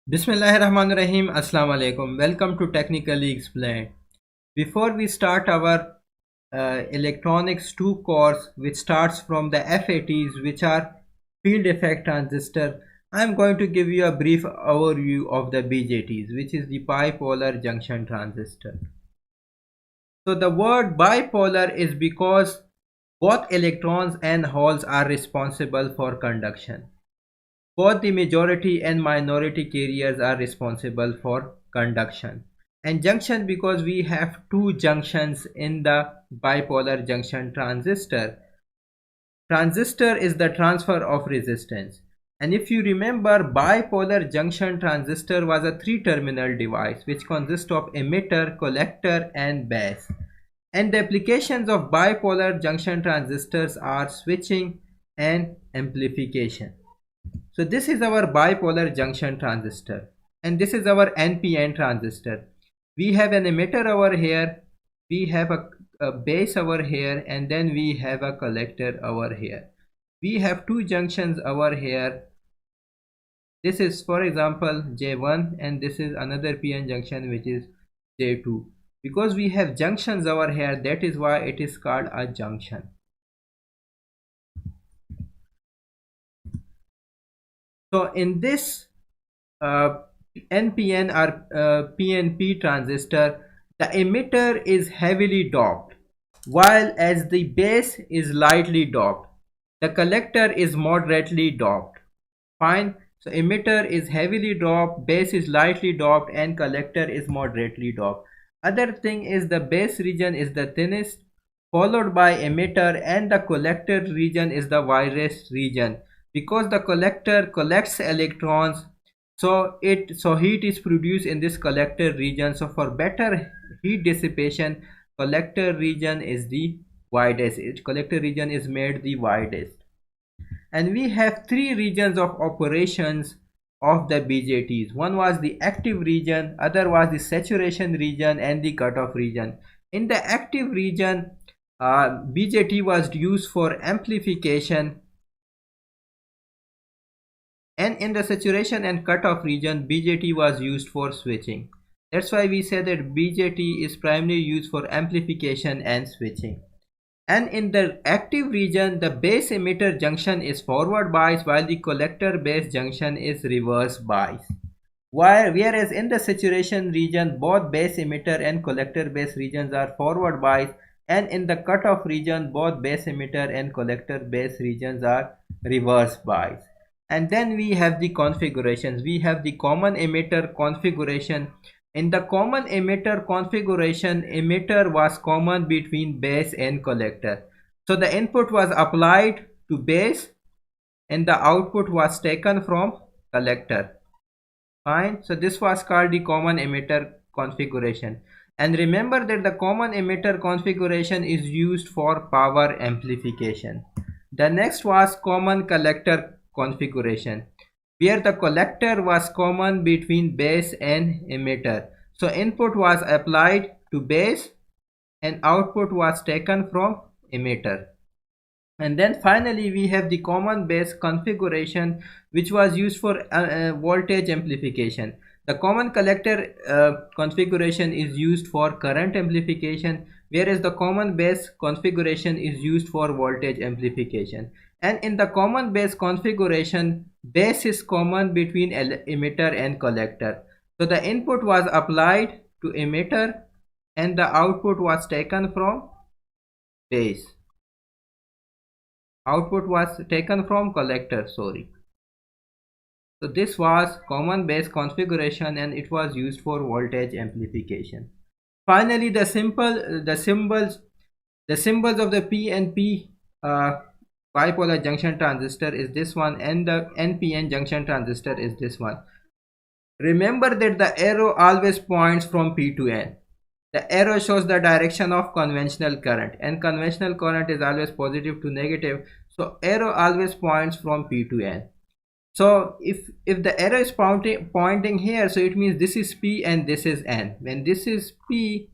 Bismillahirrahmanirrahim. Assalamu alaikum. Welcome to Technically Explained. Before we start our electronics 2 course, which starts from the FATs, which are field effect transistor, I am going to give you a brief overview of the BJTs, which is the bipolar junction transistor. So the word bipolar is because both electrons and holes are responsible for conduction. Both the majority and minority carriers are responsible for conduction. And junction because we have two junctions in the bipolar junction transistor. Transistor is the transfer of resistance. And if you remember, bipolar junction transistor was a three-terminal device which consists of emitter, collector and base. And the applications of bipolar junction transistors are switching and amplification. So this is our bipolar junction transistor and this is our NPN transistor. We have an emitter over here, we have a base over here, and then we have a collector over here. We have two junctions over here. This is, for example, J1 and this is another PN junction which is J2. Because we have junctions over here, that is why it is called a junction. So in this NPN or PNP transistor, the emitter is heavily doped, while as the base is lightly doped. The collector is moderately doped. Fine. So emitter is heavily doped, base is lightly doped, and collector is moderately doped. Other thing is the base region is the thinnest, followed by emitter, and the collector region is the widest region. Because the collector collects electrons, so heat is produced in this collector region. So for better heat dissipation, collector region is the widest. Collector region is made the widest. And we have three regions of operations of the BJTs. One was the active region, other was the saturation region, and the cutoff region. In the active region, BJT was used for amplification, and in the saturation and cutoff region, BJT was used for switching. That's why we say that BJT is primarily used for amplification and switching. And in the active region, the base emitter junction is forward bias, while the collector base junction is reverse bias. Whereas in the saturation region, both base emitter and collector base regions are forward bias, and in the cutoff region, both base emitter and collector base regions are reverse bias. And then we have the configurations. We have the common emitter configuration. In the common emitter configuration, emitter was common between base and collector. So the input was applied to base and the output was taken from collector. Fine. So this was called the common emitter configuration. And remember that the common emitter configuration is used for power amplification. The next was common collector configuration, where the collector was common between base and emitter. So input was applied to base and output was taken from emitter. And then finally we have the common base configuration, which was used for voltage amplification. The common collector configuration is used for current amplification, whereas the common base configuration is used for voltage amplification. And in the common base configuration, base is common between emitter and collector. So the input was applied to emitter and the output was taken from base. Output was taken from collector, sorry. So this was common base configuration and it was used for voltage amplification. Finally, the symbols of the PNP bipolar junction transistor is this one, and the NPN junction transistor is this one. Remember that the arrow always points from P to N. The arrow shows the direction of conventional current, and conventional current is always positive to negative. So arrow always points from P to N. So if the arrow is pointing here, so it means this is P and this is N. When this is P,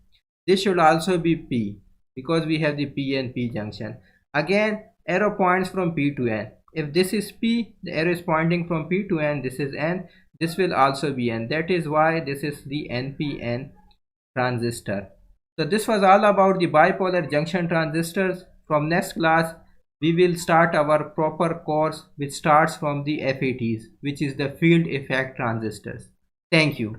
this should also be P, because we have the P and P junction. Again, arrow points from P to N. If this is P, the arrow is pointing from P to N, this is N. this will also be N. That is why this is the NPN transistor. So this was all about the bipolar junction transistors. From next class, we will start our proper course which starts from the FETs, which is the field effect transistors. Thank you.